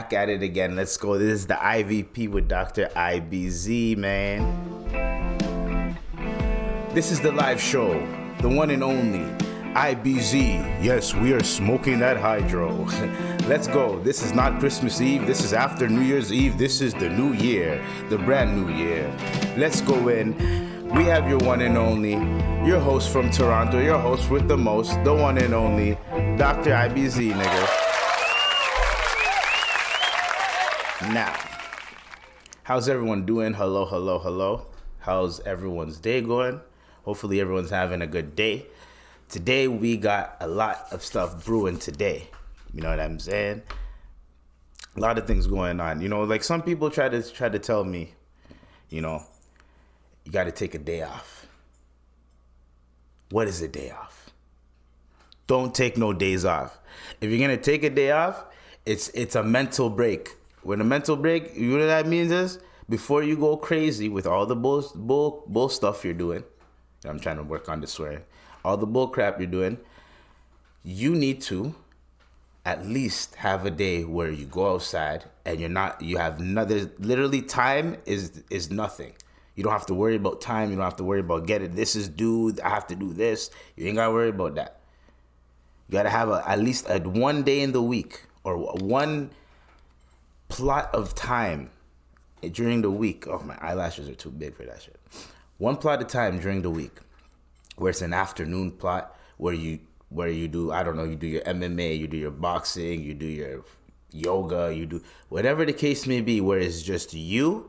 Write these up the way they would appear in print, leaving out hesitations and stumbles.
back at it again. Let's go. This is the IVP with Dr. IBZ, man. This is the live show, the one and only IBZ. Yes, we are smoking that hydro. Let's go. This is not Christmas Eve. This is after New Year's Eve. This is the new year, the brand new year. Let's go in. We have your one and only, your host from Toronto, your host with the most, the one and only, Dr. IBZ, nigga. Now, how's everyone doing? Hello, hello, hello. How's everyone's day going? Hopefully everyone's having a good day. Today we got a lot of stuff brewing today. You know what I'm saying? A lot of things going on. You know, like some people try to tell me, you know, you got to take a day off. What is a day off? Don't take no days off. If you're going to take a day off, it's a mental break. When a mental break, you know what that means is, before you go crazy with all the bull stuff you're doing, I'm trying to work on the swearing, all the bull crap you're doing, you need to at least have a day where you go outside and you have another, literally time is nothing. You don't have to worry about time. You don't have to worry about this is due, I have to do this. You ain't got to worry about that. You got to have at least a 1 day in the week or one plot of time during the week. Oh, my eyelashes are too big for that shit. One plot of time during the week where it's an afternoon plot where you do, I don't know, you do your MMA, you do your boxing, you do your yoga, you do whatever the case may be, where it's just you.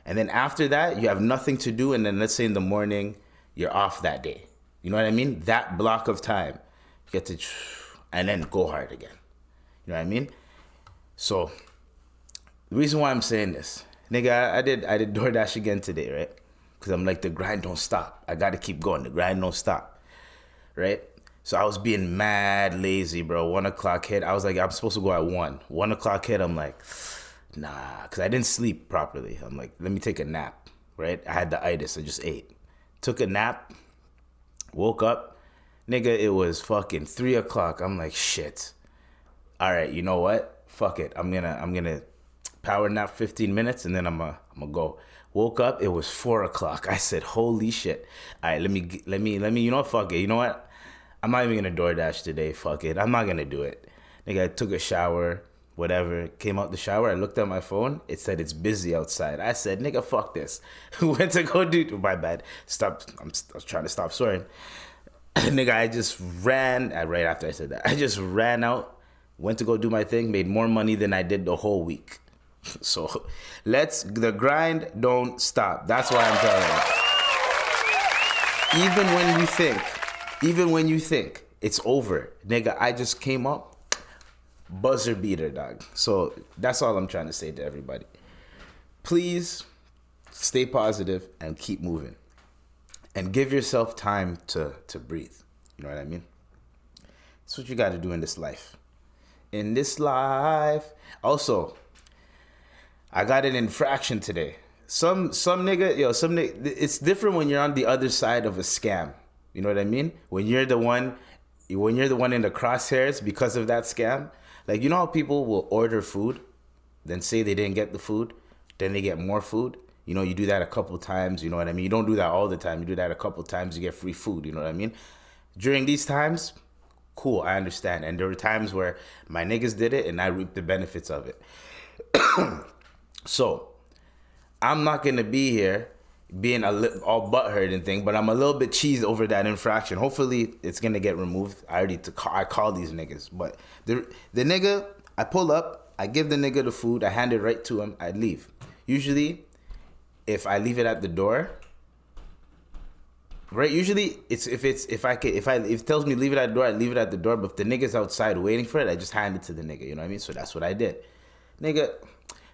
And then after that, you have nothing to do. And then let's say in the morning, you're off that day. You know what I mean? That block of time, you get to, and then go hard again. You know what I mean? So the reason why I'm saying this, nigga, I did Doordash again today, right? Because I'm like, the grind don't stop. I got to keep going. The grind don't stop, right? So I was being mad lazy, bro. 1 o'clock hit. I was like, I'm supposed to go at 1. 1 o'clock hit, I'm like, nah, because I didn't sleep properly. I'm like, let me take a nap, right? I had the itis. I just ate. Took a nap. Woke up. Nigga, it was fucking 3 o'clock. I'm like, shit. All right, you know what? Fuck it. I'm gonna power nap 15 minutes and then I'm gonna go. Woke up, it was 4 o'clock. I said, holy shit. All right, let me, you know, fuck it. You know what? I'm not even gonna DoorDash today. Fuck it. I'm not gonna do it. Nigga, I took a shower, whatever. Came out the shower. I looked at my phone. It said it's busy outside. I said, nigga, fuck this. Went to go do, my bad. Stop. I was trying to stop swearing. Nigga, I just ran, right after I said that, I just ran out, went to go do my thing, made more money than I did the whole week. So the grind don't stop. That's why I'm telling you. Even when you think it's over, nigga, I just came up, buzzer beater, dog. So that's all I'm trying to say to everybody. Please stay positive and keep moving. And give yourself time to breathe. You know what I mean? That's what you got to do in this life. In this life. Also, I got an infraction today. Some nigga, it's different when you're on the other side of a scam. You know what I mean? When you're the one in the crosshairs because of that scam. Like, you know how people will order food, then say they didn't get the food, then they get more food? You know, you do that a couple times, you know what I mean? You don't do that all the time. You do that a couple times, you get free food, you know what I mean? During these times, cool, I understand. And there were times where my niggas did it and I reaped the benefits of it. So, I'm not going to be here being all butthurt and thing, but I'm a little bit cheesed over that infraction. Hopefully, it's going to get removed. I call these niggas. But the nigga, I pull up, I give the nigga the food, I hand it right to him, I leave. Usually, if I leave it at the door, right? Usually, if it tells me leave it at the door, I leave it at the door. But if the nigga's outside waiting for it, I just hand it to the nigga. You know what I mean? So that's what I did. Nigga,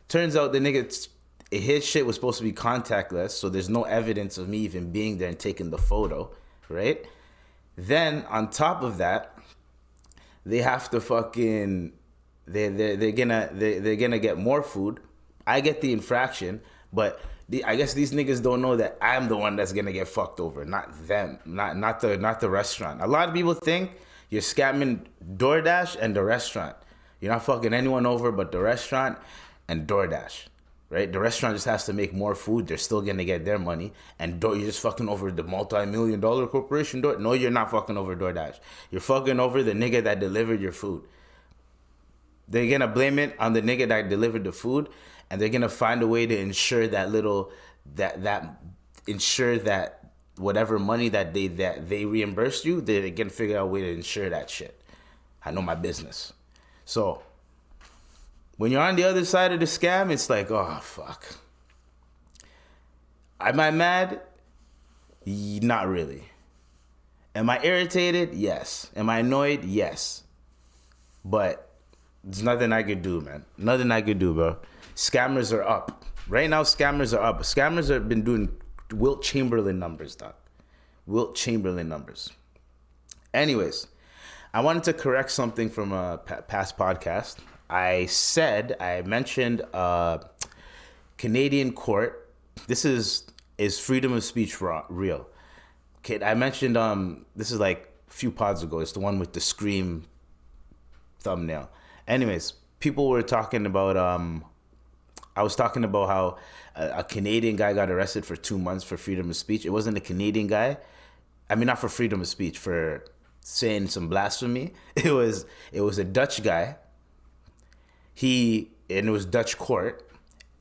turns out the nigga, his shit was supposed to be contactless, so there's no evidence of me even being there and taking the photo, right? Then on top of that, they have to fucking they're gonna get more food. I get the infraction, but I guess these niggas don't know that I'm the one that's gonna get fucked over, not them, not the restaurant. A lot of people think you're scamming DoorDash and the restaurant. You're not fucking anyone over but the restaurant and Doordash, right? The restaurant just has to make more food. They're still going to get their money. And you're just fucking over the multi-million-dollar corporation. No, you're not fucking over Doordash. You're fucking over the nigga that delivered your food. They're going to blame it on the nigga that delivered the food. And they're going to find a way to ensure ensure that whatever money that they reimbursed you, they're going to figure out a way to ensure that shit. I know my business. So when you're on the other side of the scam, it's like, oh, fuck. Am I mad? Not really. Am I irritated? Yes. Am I annoyed? Yes. But there's nothing I could do, man. Nothing I could do, bro. Scammers are up. Right now, scammers are up. Scammers have been doing Wilt Chamberlain numbers, dog. Wilt Chamberlain numbers. Anyways, I wanted to correct something from a past podcast. I mentioned Canadian court. This is freedom of speech real? Okay, I mentioned this is like a few pods ago. It's the one with the scream thumbnail. Anyways, people were talking about I was talking about how a Canadian guy got arrested for 2 months for freedom of speech. It wasn't a Canadian guy. I mean, not for freedom of speech, for saying some blasphemy. It was a Dutch guy. And it was Dutch court,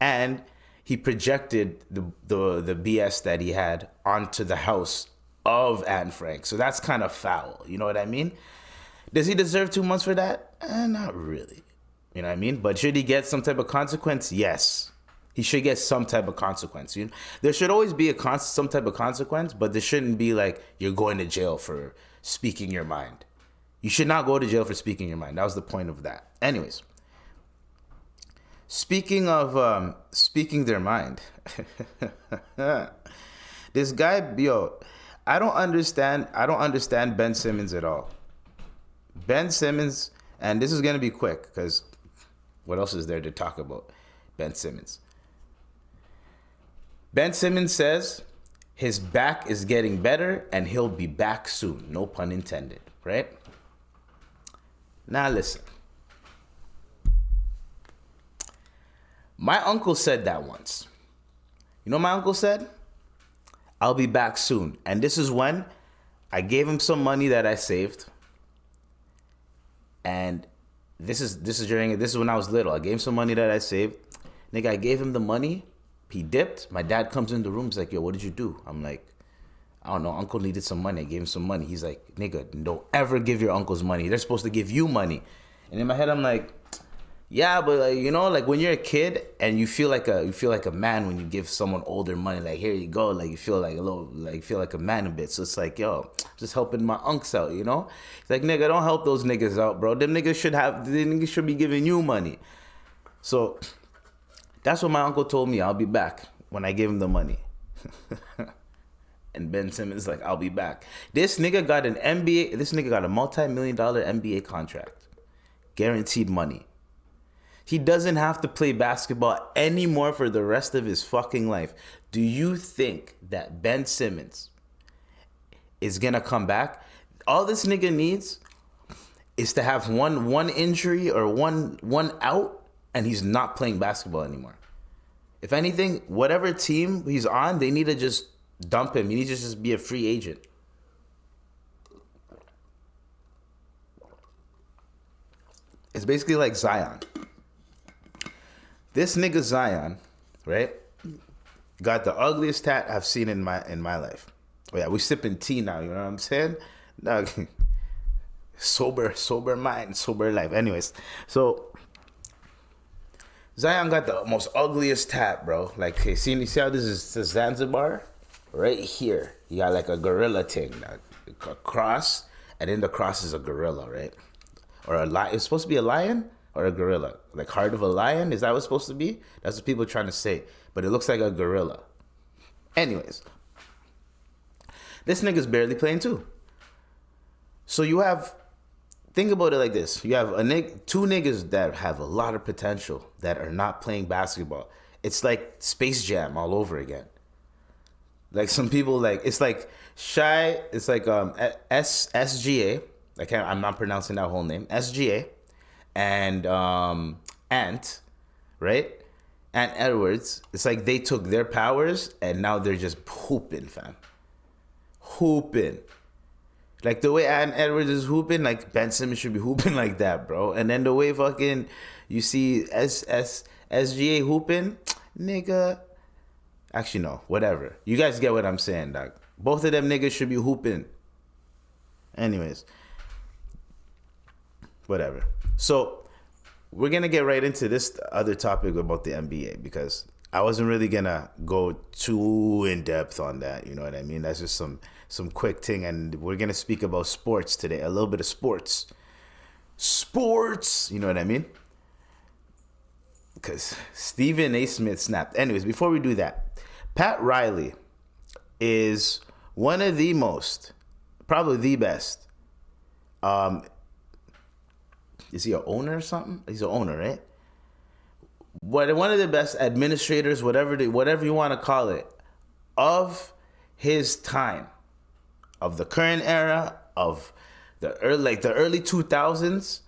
and he projected the BS that he had onto the house of Anne Frank. So that's kind of foul. You know what I mean? Does he deserve 2 months for that? Not really. You know what I mean? But should he get some type of consequence? Yes. He should get some type of consequence. There should always be some type of consequence, but there shouldn't be like you're going to jail for speaking your mind. You should not go to jail for speaking your mind. That was the point of that. Anyways, speaking of speaking their mind, this guy, I don't understand Ben Simmonds at all. Ben Simmonds, and this is going to be quick because what else is there to talk about Ben Simmonds? Ben Simmonds says his back is getting better and he'll be back soon. No pun intended, right? Now listen. My uncle said that once. You know what my uncle said? I'll be back soon. And this is when I gave him some money that I saved. And this is when I was little. I gave him some money that I saved. Nigga, I gave him the money. He dipped. My dad comes in the room. He's like, yo, what did you do? I'm like, I don't know. Uncle needed some money. I gave him some money. He's like, nigga, don't ever give your uncles money. They're supposed to give you money. And in my head, I'm like, yeah, but like, like when you're a kid and you feel like a man when you give someone older money, like here you go, like you feel like a man a bit. So it's like, yo, just helping my unks out, It's like, nigga, don't help those niggas out, bro. Them niggas should be giving you money. So that's what my uncle told me. I'll be back when I gave him the money. And Ben Simmonds like, I'll be back. This nigga got an NBA. This nigga got a multi-million-dollar NBA contract, guaranteed money. He doesn't have to play basketball anymore for the rest of his fucking life. Do you think that Ben Simmonds is gonna come back? All this nigga needs is to have one injury or one out, and he's not playing basketball anymore. If anything, whatever team he's on, they need to just dump him. He needs to just be a free agent. It's basically like Zion. This nigga Zion, right, got the ugliest tat I've seen in my life. Oh yeah, we sipping tea now, you know what I'm saying? No, sober mind, sober life. Anyways, so Zion got the most ugliest tat, bro. Like, hey, see how this is Zanzibar? Right here, you got like a gorilla thing, like a cross, and then the cross is a gorilla, right? Or a lion. It's supposed to be a lion or a gorilla. Like heart of a lion, is that what it's supposed to be? That's what people are trying to say. But it looks like a gorilla. Anyways, this nigga's barely playing too. So you have, think about it like this. You have two niggas that have a lot of potential that are not playing basketball. It's like Space Jam all over again. Like some people, like it's like Shy. It's like SGA. I'm not pronouncing that whole name. SGA, and Ant, right? Ant Edwards. It's like they took their powers and now they're just hooping, fam. Hooping. Like the way Ant Edwards is hooping, like Ben Simmonds should be hooping like that, bro. And then the way fucking you see SGA hooping, nigga. Actually, no, whatever. You guys get what I'm saying, dog. Both of them niggas should be hooping. Anyways, whatever. So we're gonna get right into this other topic about the NBA because I wasn't really gonna go too in depth on that. You know what I mean? That's just some quick thing, and we're gonna speak about sports today. A little bit of sports. You know what I mean? Because Stephen A. Smith snapped. Anyways, before we do that, Pat Riley is one of the most, probably the best. Is he an owner or something? He's an owner, right? But one of the best administrators, whatever you want to call it, of his time, of the current era, of the early 2000s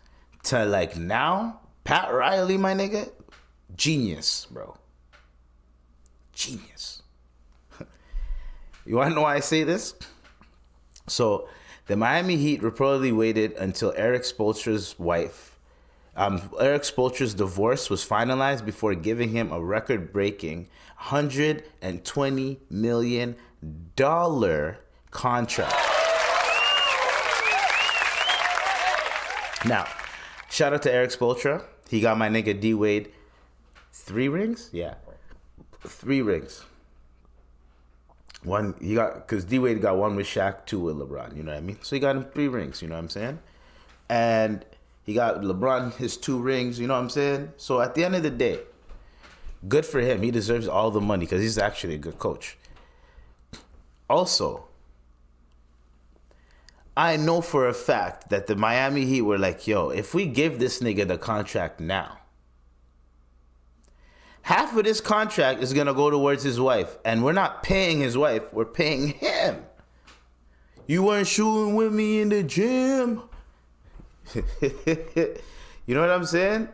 to like now. Pat Riley, my nigga, genius, bro. Genius. You want to know why I say this? So, the Miami Heat reportedly waited until Erik Spoelstra's divorce was finalized before giving him a record-breaking $120 million contract. Now, shout out to Erik Spoelstra. He got my nigga D Wade 3 rings? Yeah. 3 rings. One he got, because D Wade got 1 with Shaq, 2 with LeBron. You know what I mean? So he got him 3 rings. You know what I'm saying? And he got LeBron his 2 rings. You know what I'm saying? So at the end of the day, good for him. He deserves all the money because he's actually a good coach. Also, I know for a fact that the Miami Heat were like, yo, if we give this nigga the contract now, half of this contract is going to go towards his wife. And we're not paying his wife. We're paying him. You weren't shooting with me in the gym. You know what I'm saying?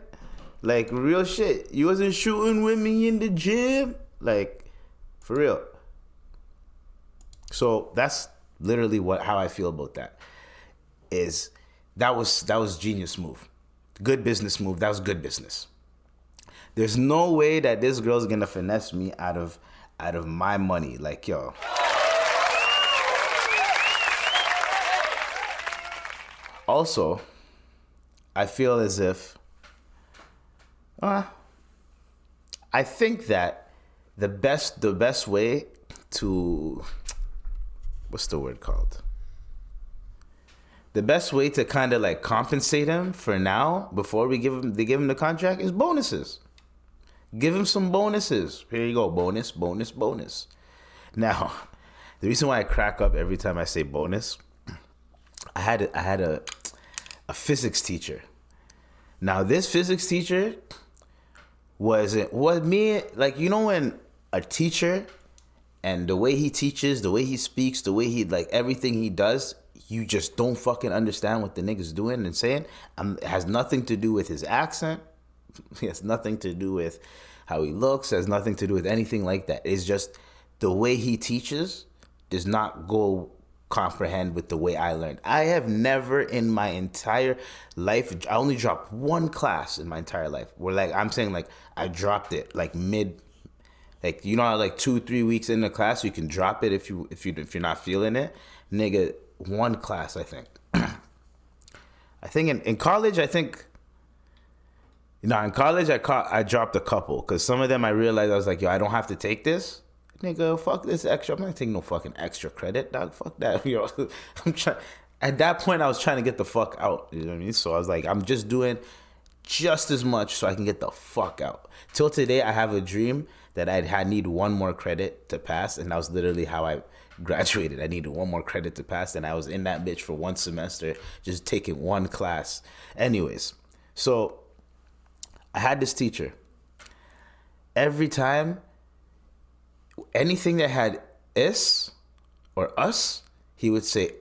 Like, real shit. You wasn't shooting with me in the gym. Like, for real. So that's literally how I feel about that. That was genius move. Good business move. That was good business. There's no way that this girl's gonna finesse me out of my money. Like, yo. Also, I feel as if I think that the best way to, what's the word called? The best way to kind of like compensate him for now, before they give him the contract, is bonuses. Give him some bonuses. Here you go, bonus. Now, the reason why I crack up every time I say bonus, I had a physics teacher. Now, this physics teacher was me, like, you know when a teacher, and the way he teaches, the way he speaks, the way he, like, everything he does, you just don't fucking understand what the nigga's doing and saying. It has nothing to do with his accent. It has nothing to do with how he looks. It has nothing to do with anything like that. It's just the way he teaches does not go comprehend with the way I learned. I have never in my entire life, I only dropped 1 class in my entire life. Where, like, I'm saying, like, I dropped it like mid, like, you know how like 2-3 weeks in the class you can drop it if you're not feeling it. Nigga, 1 class, I think. I think in college, I think. In college, I dropped a couple because some of them I realized I was like, yo, I don't have to take this. Nigga, fuck this extra. I'm not taking no fucking extra credit, dog. Fuck that. Yo, at that point, I was trying to get the fuck out. You know what I mean? So I was like, I'm just doing just as much so I can get the fuck out. Till today, I have a dream that I need 1 more credit to pass, and that was literally how I graduated. I needed 1 more credit to pass, and I was in that bitch for 1 semester, just taking 1 class. Anyways, so I had this teacher. Every time, anything that had is or us, he would say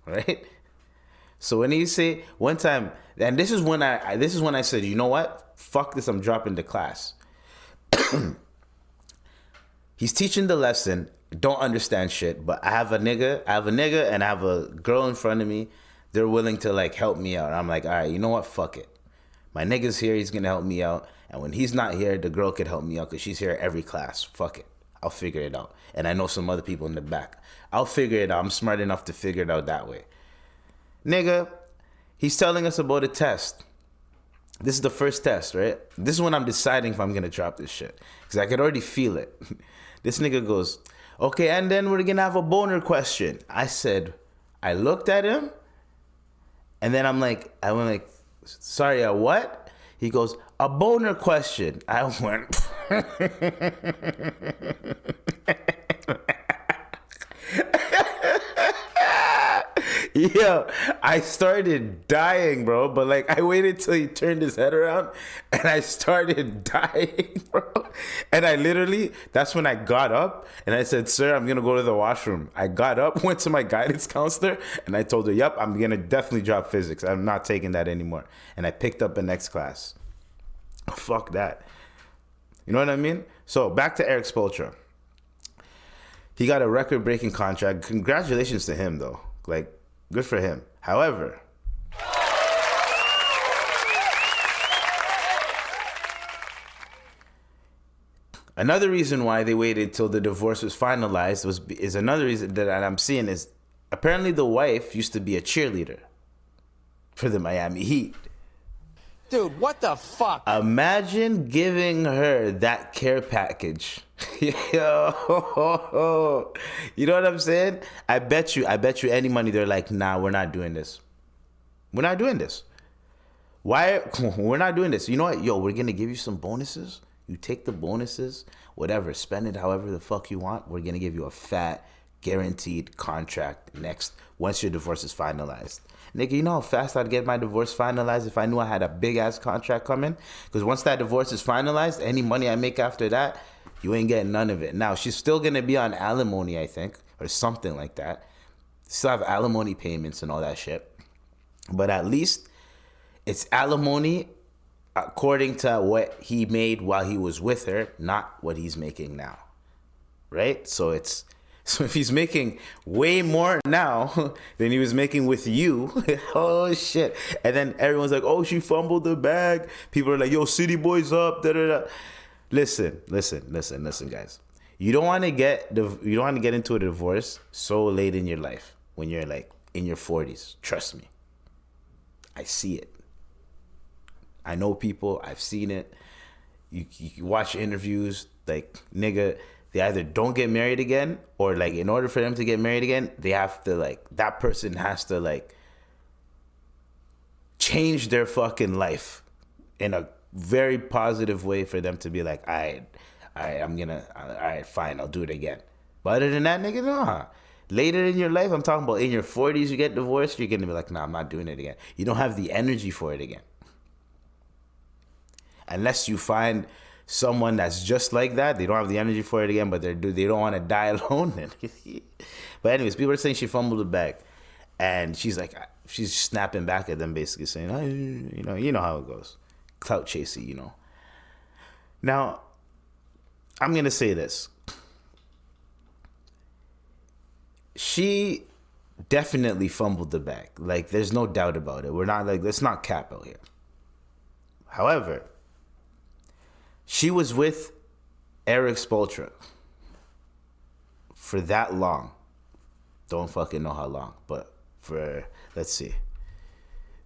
right? So when he say one time, and this is when I said, you know what? Fuck this, I'm dropping the class. He's teaching the lesson, don't understand shit, but I have a nigga and I have a girl in front of me. They're willing to like help me out. I'm like, all right, you know what? Fuck it. My nigga's here, he's gonna help me out. And when he's not here, the girl could help me out because she's here every class. Fuck it. I'll figure it out. And I know some other people in the back. I'll figure it out. I'm smart enough to figure it out that way. Nigga, he's telling us about a test. This is the first test, right? This is when I'm deciding if I'm gonna drop this shit. Because I could already feel it. This nigga goes, okay, and then we're gonna have a boner question. I looked at him, and then I went like, sorry, a what? He goes, a boner question. I went, yo, I started dying, bro. But like, I waited till he turned his head around, and I started dying, bro. And that's when I got up, and I said, sir, I'm gonna go to the washroom. I got up, went to my guidance counselor, and I told her, yep, I'm gonna definitely drop physics. I'm not taking that anymore. And I picked up the next class. Fuck that. You know what I mean? So back to Erik Spoelstra. He got a record-breaking contract. Congratulations to him, though. Like, good for him. However, another reason why they waited till the divorce was finalized is another reason that I'm seeing is apparently the wife used to be a cheerleader for the Miami Heat. Dude, what the fuck? Imagine giving her that care package. Yo, you know what I'm saying? I bet you any money they're like, nah, we're not doing this. We're not doing this. Why? We're not doing this. You know what? Yo, we're going to give you some bonuses. You take the bonuses, whatever, spend it however the fuck you want. We're going to give you a fat, guaranteed contract once your divorce is finalized. Nigga, you know how fast I'd get my divorce finalized if I knew I had a big-ass contract coming? Because once that divorce is finalized, any money I make after that, you ain't getting none of it. Now, she's still going to be on alimony, I think, or something like that. Still have alimony payments and all that shit. But at least it's alimony according to what he made while he was with her, not what he's making now. Right? So if he's making way more now than he was making with you, oh shit. And then everyone's like, oh, she fumbled the bag. People are like, yo, city boys up, da da da. Listen, guys. You don't want to get into a divorce so late in your life when you're like in your 40s. Trust me. I see it. I know people. I've seen it. You watch interviews, like, nigga, they either don't get married again, or like in order for them to get married again, they have to like, that person has to like change their fucking life in a very positive way for them to be like, all right, fine, I'll do it again. But other than that, nigga, nah. Later in your life, I'm talking about in your 40s, you get divorced, you're gonna be like, nah, I'm not doing it again. You don't have the energy for it again. Unless you find someone that's just like that, they don't have the energy for it again, but they don't want to die alone. But anyways, people are saying she fumbled the bag, and she's snapping back at them, basically saying, oh, you know how it goes, clout chasing, you know. Now, I'm gonna say this: she definitely fumbled the bag. Like, there's no doubt about it. We're not like, let's not cap out here. However, she was with Erik Spoelstra for that long. Don't fucking know how long, but let's see.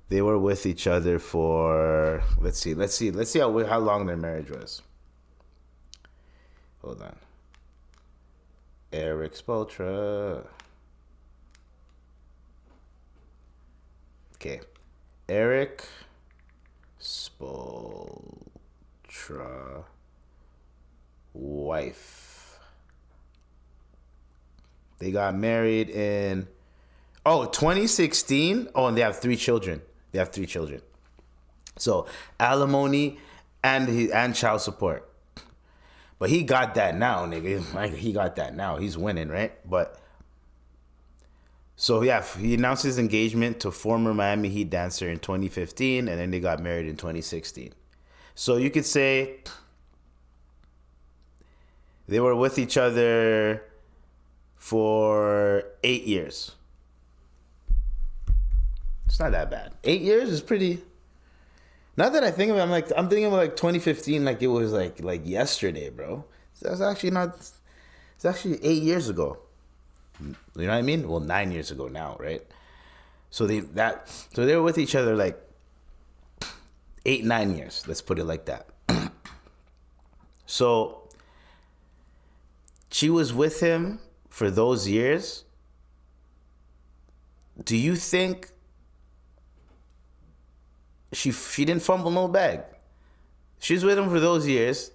They were with each other for, let's see how long their marriage was. Hold on. Erik Spoelstra. Okay. Erik Spoelstra. Wife. They got married in 2016. Oh, and they have 3 children. So alimony and child support. But he got that now, nigga. Like, he got that now. He's winning, right? But So yeah, he announced his engagement to former Miami Heat dancer in 2015, and then they got married in 2016. So you could say they were with each other for 8 years. It's not that bad. 8 years is pretty. Now that I think of it, I'm thinking of like 2015, like it was like yesterday, bro. That's actually not. It's actually 8 years ago. You know what I mean? Well, 9 years ago now, right? So they were with each other like 8-9 years. Let's put it like that. So she was with him for those years. Do you think she didn't fumble no bag? She's with him for those years.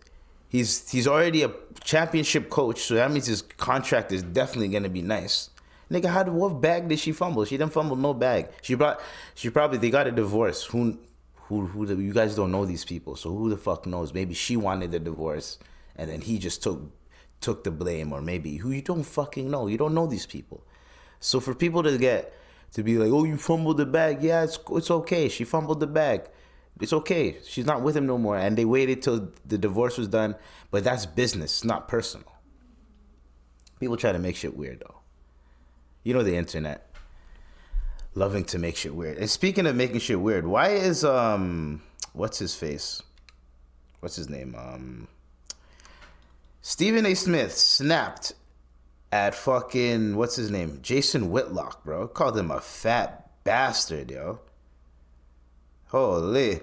He's already a championship coach, so that means his contract is definitely gonna be nice. Nigga, what bag did she fumble? She didn't fumble no bag. They got a divorce. Who you guys don't know these people, so who the fuck knows? Maybe she wanted the divorce, and then he just took the blame, or maybe who you don't fucking know. You don't know these people. So for people to be like, oh, you fumbled the bag. Yeah, it's okay. She fumbled the bag. It's okay. She's not with him no more. And they waited till the divorce was done. But that's business, not personal. People try to make shit weird, though. You know the internet. Loving to make shit weird. And speaking of making shit weird, why is, what's his face? What's his name? Stephen A. Smith snapped at fucking, what's his name? Jason Whitlock, bro. Called him a fat bastard, yo. Holy.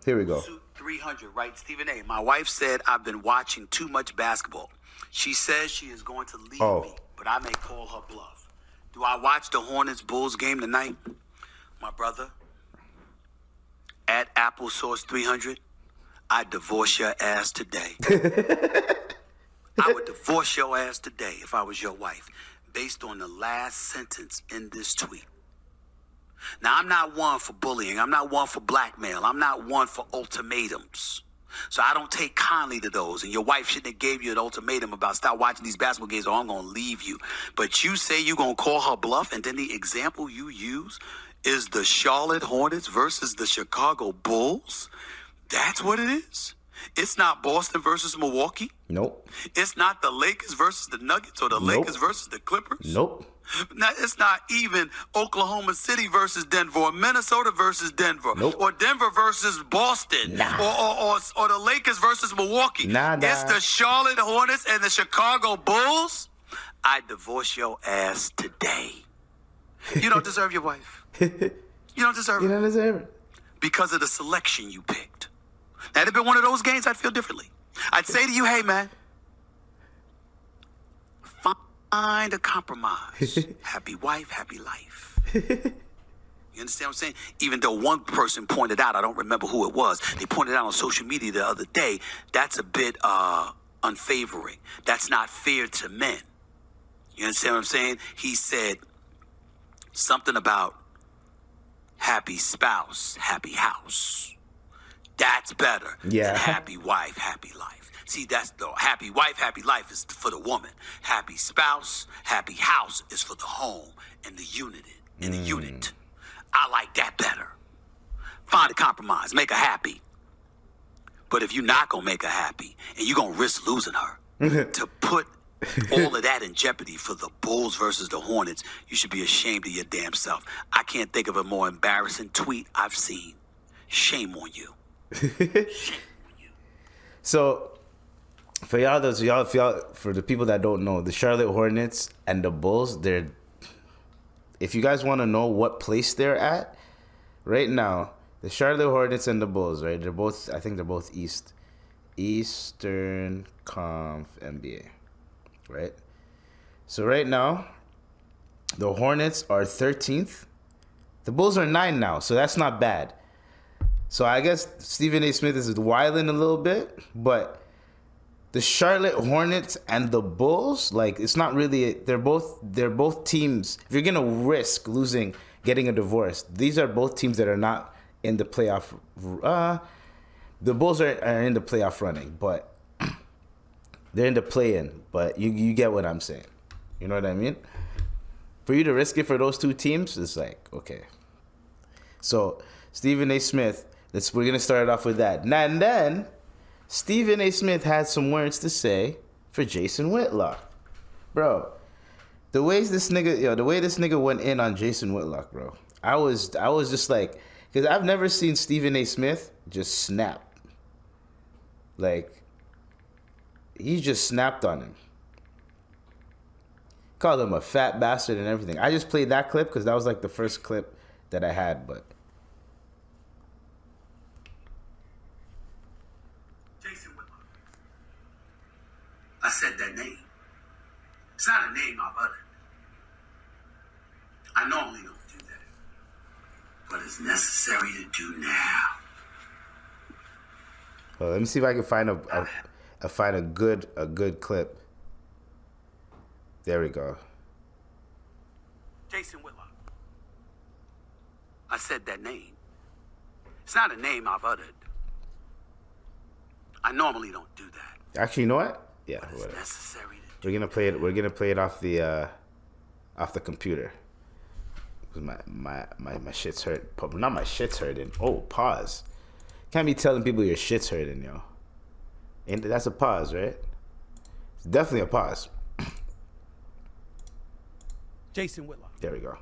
Here we go. 300, right? Stephen A. My wife said I've been watching too much basketball. She says she is going to leave me, but I may call her bluff. Do I watch the Hornets-Bulls game tonight? My brother, at Applesauce 300, I divorce your ass today. I would divorce your ass today if I was your wife, based on the last sentence in this tweet. Now, I'm not one for bullying. I'm not one for blackmail. I'm not one for ultimatums. So I don't take kindly to those. And your wife shouldn't have gave you an ultimatum about stop watching these basketball games or I'm going to leave you. But you say you're going to call her bluff, and then the example you use is the Charlotte Hornets versus the Chicago Bulls? That's what it is? It's not Boston versus Milwaukee? Nope. It's not the Lakers versus the Nuggets or the Lakers versus the Clippers? Nope. Now, it's not even Oklahoma City versus Denver or Minnesota versus Denver or Denver versus Boston or the Lakers versus Milwaukee. It's the Charlotte Hornets and the Chicago Bulls. I divorce your ass today. You don't deserve your wife. You don't deserve You don't deserve it. because of the selection you picked. Now, if it been one of those games, I'd feel differently. I'd say to you, hey, man, find a compromise. Happy wife, happy life. You understand what I'm saying? Even though one person pointed out, I don't remember who it was, they pointed out on social media the other day, that's a bit unfavoring. That's not fair to men. You understand what I'm saying? He said something about happy spouse, happy house. That's better than happy wife, happy life. See, that's the happy wife, happy life is for the woman. Happy spouse, happy house is for the home and the unit. I like that better. Find a compromise, make her happy. But if you're not going to make her happy and you're going to risk losing her to put all of that in jeopardy for the Bulls versus the Hornets, you should be ashamed of your damn self. I can't think of a more embarrassing tweet I've seen. Shame on you. So, for the people that don't know, the Charlotte Hornets and the Bulls, if you guys want to know what place they're at, right now, the Charlotte Hornets and the Bulls, right? I think they're both Eastern Conf NBA, right? So right now, the Hornets are 13th. The Bulls are 9 now, so that's not bad. So I guess Stephen A. Smith is wilding a little bit, but the Charlotte Hornets and the Bulls, like, it's not really. They're both teams. If you're gonna risk getting a divorce, these are both teams that are not in the playoff. The Bulls are in the playoff running, but they're in the play-in. But you get what I'm saying. You know what I mean? For you to risk it for those two teams, it's like, okay. So, Stephen A. Smith, we're going to start off with that. And then, Stephen A. Smith had some words to say for Jason Whitlock. Bro, the way this nigga went in on Jason Whitlock, bro. I was just like, because I've never seen Stephen A. Smith just snap. Like, he just snapped on him. Called him a fat bastard and everything. I just played that clip because that was like the first clip that I had, but. Jason Whitlock. I said that name. It's not a name I've uttered. I normally don't do that. But it's necessary to do now. Well, let me see if I can find a good clip. There we go. Jason Whitlock. I said that name. It's not a name I've uttered. I normally don't do that. Actually, you know what? Yeah, But it's whatever. necessary to We're gonna play it. We're gonna play it off the computer. Cause my shit's hurt. Not my shit's hurting. Oh, pause. Can't be telling people your shit's hurting, yo. And that's a pause, right? It's definitely a pause. Jason Whitlock. There we go.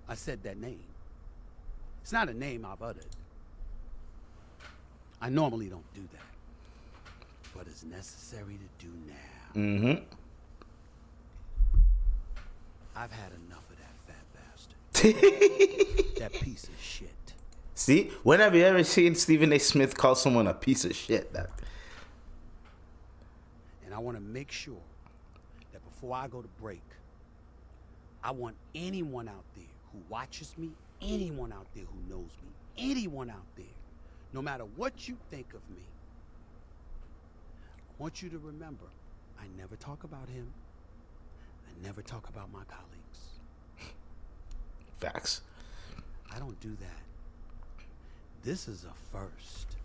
I said that name. It's not a name I've uttered. I normally don't do that. But it's necessary to do now. Mm-hmm. I've had enough of that fat bastard. That piece of shit. See? When have you ever seen Stephen A. Smith call someone a piece of shit? And I want to make sure that before I go to break, I want anyone out there who watches me, anyone out there who knows me, anyone out there, no matter what you think of me, I want you to remember, I never talk about him. I never talk about my colleagues. Facts. I don't do that. This is a first.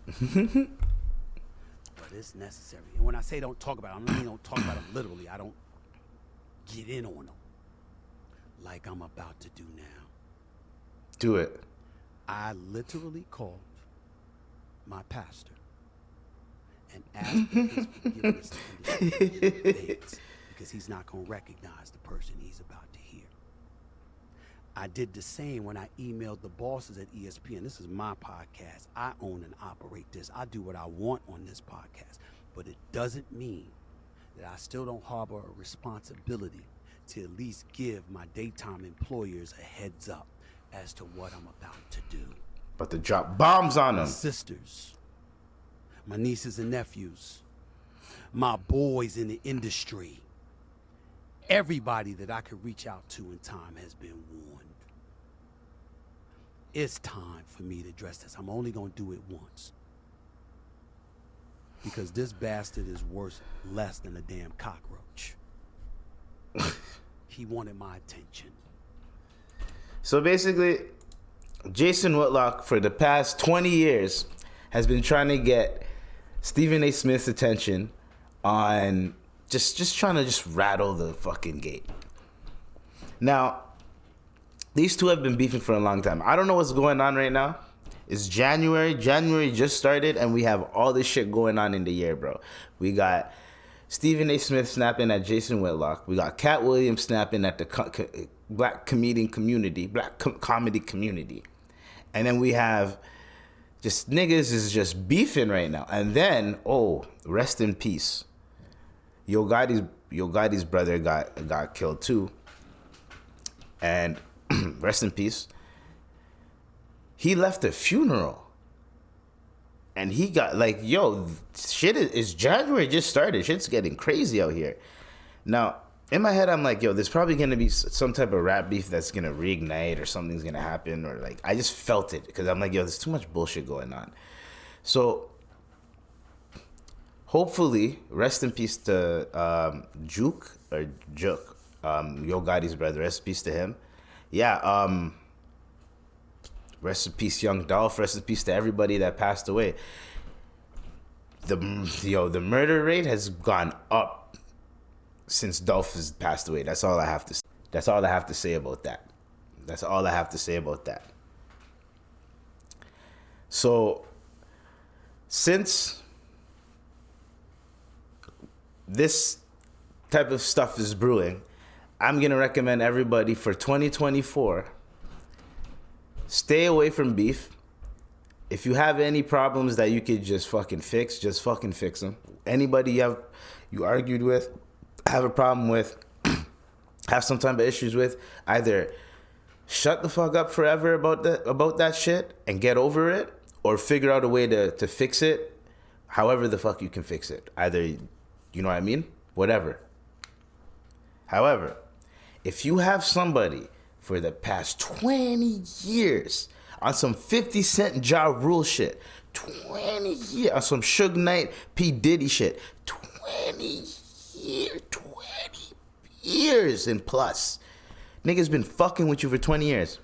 But it's necessary. And when I say don't talk about it, I don't talk about them literally. I don't get in on them like I'm about to do now. Do it. I literally called my pastor and asked for his forgiveness and understanding because he's not going to recognize the person he's about to hear. I did the same when I emailed the bosses at ESPN. This is my podcast. I own and operate this. I do what I want on this podcast. But it doesn't mean that I still don't harbor a responsibility to at least give my daytime employers a heads up as to what I'm about to do. About to drop bombs on My them. sisters, my nieces and nephews, my boys in the industry, everybody that I could reach out to in time has been warned. It's time for me to address this. I'm only going to do it once. Because this bastard is worth less than a damn cockroach. He wanted my attention. So basically, Jason Whitlock for the past 20 years has been trying to get Stephen A. Smith's attention on just trying to just rattle the fucking gate. Now, these two have been beefing for a long time. I don't know what's going on right now. It's January. January just started, and we have all this shit going on in the year, bro. We got Stephen A. Smith snapping at Jason Whitlock. We got Cat Williams snapping at the black comedian community, comedy community. And then we have just niggas is just beefing right now. And then, oh, rest in peace. Yo Gotti's brother got killed too. And rest in peace. He left a funeral. And he got like, yo, shit is January just started. Shit's getting crazy out here. Now, in my head, I'm like, yo, there's probably going to be some type of rap beef that's going to reignite or something's going to happen. Or like, I just felt it because I'm like, yo, there's too much bullshit going on. So, hopefully, rest in peace to Jook. Yo Gotti's brother. Rest in peace to him. Yeah, rest in peace, Young Dolph. Rest in peace to everybody that passed away. The murder rate has gone up since Dolph has passed away. That's all I have to say. That's all I have to say about that. That's all I have to say about that. So, since this type of stuff is brewing, I'm going to recommend everybody for 2024, stay away from beef. If you have any problems that you could just fucking fix, just fucking fix them. Anybody you argued with, have a problem with, have some type of issues with, either shut the fuck up forever about that shit and get over it, or figure out a way to fix it however the fuck you can fix it. Either, you know what I mean? Whatever. However, if you have somebody for the past 20 years on some 50 Cent Ja Rule shit, 20 years, on some Suge Knight, P. Diddy shit, 20 years and plus, nigga's been fucking with you for 20 years.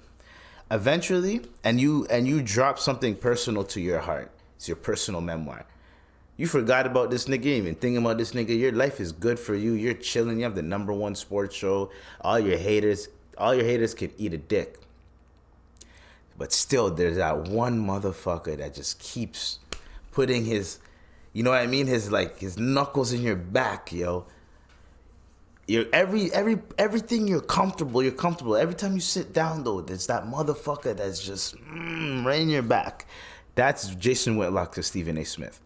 Eventually, and you drop something personal to your heart. It's your personal memoir. You forgot about this nigga, even thinking about this nigga. Your life is good for you. You're chilling. You have the #1 sports show. All your haters can eat a dick. But still, there's that one motherfucker that just keeps putting his, you know what I mean? His knuckles in your back, yo. Everything you're comfortable. Every time you sit down, though, there's that motherfucker that's just right in your back. That's Jason Whitlock to Stephen A. Smith.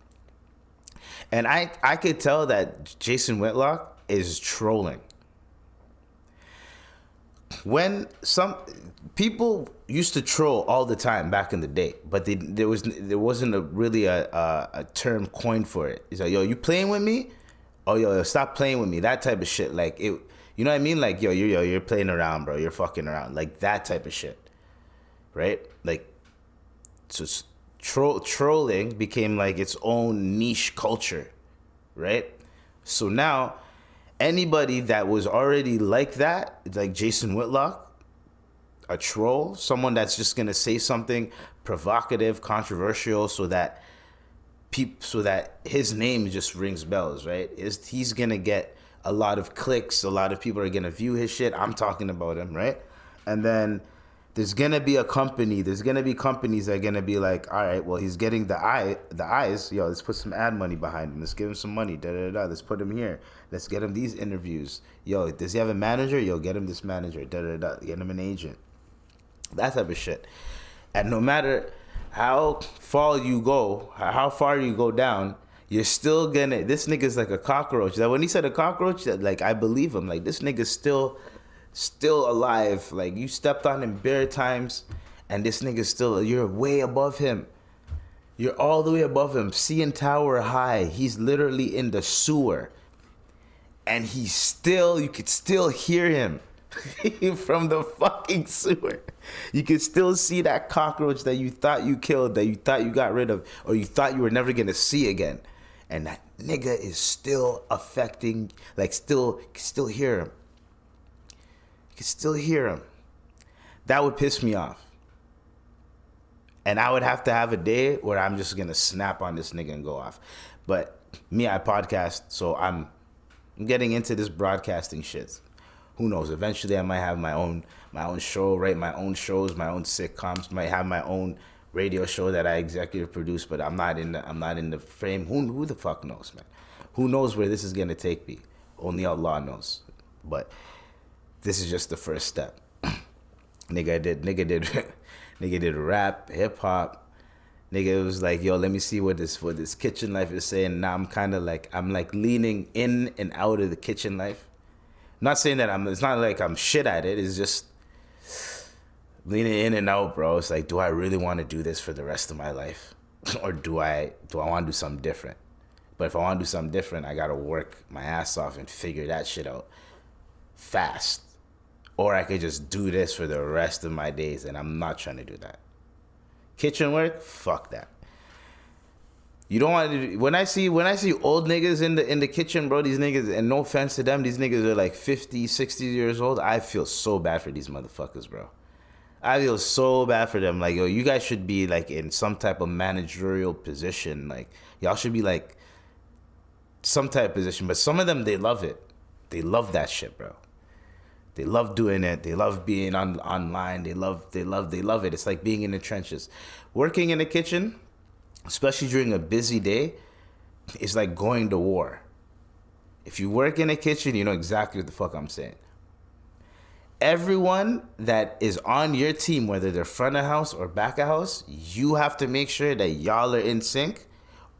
And I could tell that Jason Whitlock is trolling. When some people used to troll all the time back in the day, but there wasn't really a term coined for it. It's like, yo, you playing with me? Oh, yo, stop playing with me. That type of shit. Like, it, you know what I mean? Like, you're playing around, bro. You're fucking around. Like, that type of shit. Right? Like, so trolling became like its own niche culture. Right? So now, anybody that was already like that, like Jason Whitlock, a troll, someone that's just going to say something provocative, controversial, so that his name just rings bells, right? He's gonna get a lot of clicks. A lot of people are gonna view his shit. I'm talking about him, right? And then there's gonna be companies that are gonna be like, all right, well, he's getting the eyes. Yo, let's put some ad money behind him. Let's give him some money. Let's put him here. Let's get him these interviews. Yo, does he have a manager? Yo, get him this manager. Get him an agent. That type of shit. And no matter how far you go down, you're still gonna, this nigga's like a cockroach. That when he said a cockroach, that, like, I believe him. Like, this nigga's still alive. Like, you stepped on him bare times, and this nigga's still, you're way above him. You're all the way above him. CN Tower high. He's literally in the sewer. And you could still hear him from the fucking sewer. You could still see that cockroach that you thought you killed, that you thought you got rid of, or you thought you were never gonna see again. And that nigga is still affecting, like, you can still hear him. You can still hear him. That would piss me off. And I would have to have a day where I'm just gonna snap on this nigga and go off. But me, I podcast, so I'm getting into this broadcasting shit. Who knows? Eventually, I might have my own show, write my own shows, my own sitcoms. Might have my own radio show that I executive produce. But I'm not in the frame. Who the fuck knows, man? Who knows where this is gonna take me? Only Allah knows. But this is just the first step. Nigga did rap, hip hop. Nigga was like, yo, let me see what this kitchen life is saying. Now I'm leaning in and out of the kitchen life. Not saying that it's not like I'm shit at it. It's just leaning in and out, bro. It's like, do I really want to do this for the rest of my life? Or do I want to do something different? But if I want to do something different, I got to work my ass off and figure that shit out fast. Or I could just do this for the rest of my days, and I'm not trying to do that. Kitchen work? Fuck that. You don't want to do, when I see old niggas in the kitchen, bro, these niggas, and no offense to them, these niggas are like 50, 60 years old. I feel so bad for these motherfuckers, bro. I feel so bad for them. Like, yo, you guys should be like in some type of managerial position. Like, y'all should be like some type of position. But some of them, they love it. They love that shit, bro. They love doing it. They love being online. They love it. It's like being in the trenches. Working in the kitchen, especially during a busy day, is like going to war. If you work in the kitchen, you know exactly what the fuck I'm saying. Everyone that is on your team, whether they're front of house or back of house, you have to make sure that y'all are in sync,